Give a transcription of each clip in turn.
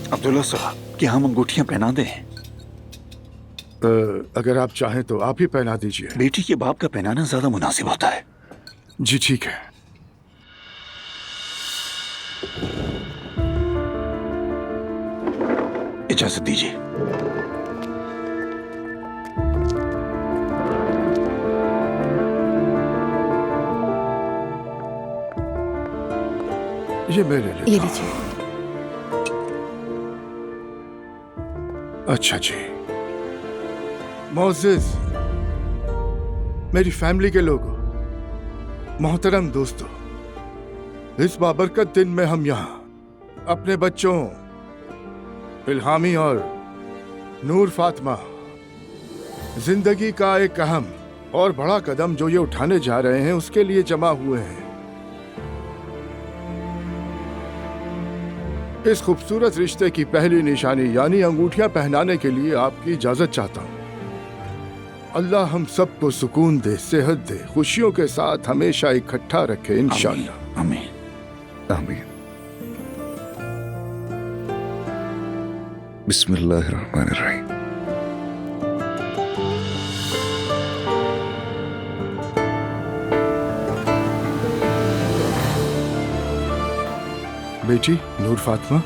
अब्दुल्ला साहब, क्या हम अंगूठियां पहना दें? अगर आप चाहें तो आप ही पहना दीजिए। बेटी के बाप का पहनाना ज्यादा मुनासिब होता है। जी ठीक है। इजाजत दीजिए। ये मेरे लिए। ये लीजिए। अच्छा जी। मोज़ेज़, मेरी फैमिली के लोगों, मोहतरम दोस्तों, इस बाबरकत दिन में हम यहाँ अपने बच्चों इल्हामी और नूर फातिमा जिंदगी का एक अहम और बड़ा कदम जो ये उठाने जा रहे हैं उसके लिए जमा हुए हैं। इस खूबसूरत रिश्ते की पहली निशानी यानी अंगूठियां पहनाने के लिए आपकी इजाजत चाहता हूं। अल्लाह हम सबको सुकून दे, सेहत दे, खुशियों के साथ हमेशा इकट्ठा रखे इंशाअल्लाह। आमीन आमीन। बिस्मिल्लाहिर्रहमानिर्रहीम। बेटी नूर फातिमा,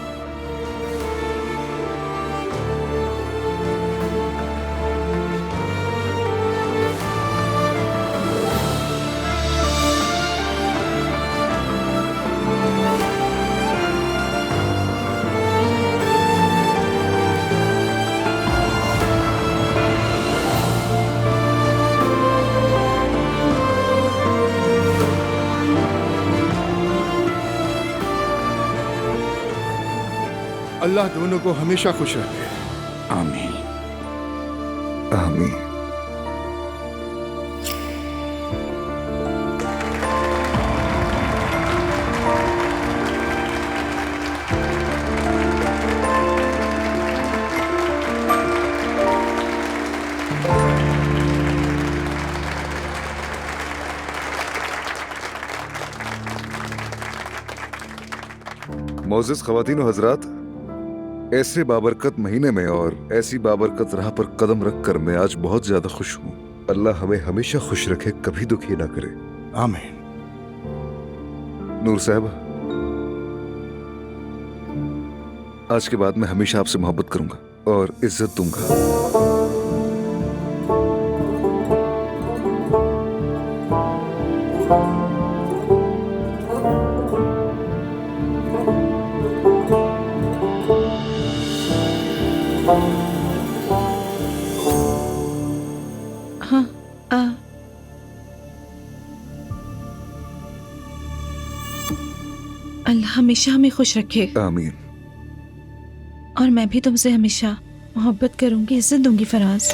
अल्लाह दोनों को हमेशा खुश रखे। आमीन। आमीन। मोअज़्ज़िज़ ख़वातीन व हज़रात, ऐसे बाबरकत महीने में और ऐसी बाबरकत राह पर कदम रखकर मैं आज बहुत ज्यादा खुश हूँ। अल्लाह हमें हमेशा खुश रखे, कभी दुखी ना करे। आमीन। नूर साहब, आज के बाद मैं हमेशा आपसे मोहब्बत करूंगा और इज्जत दूंगा। हाँ, अल्लाह हमेशा हमें खुश रखे। आमीन। और मैं भी तुमसे हमेशा मोहब्बत करूंगी, इज्जत दूंगी फराज।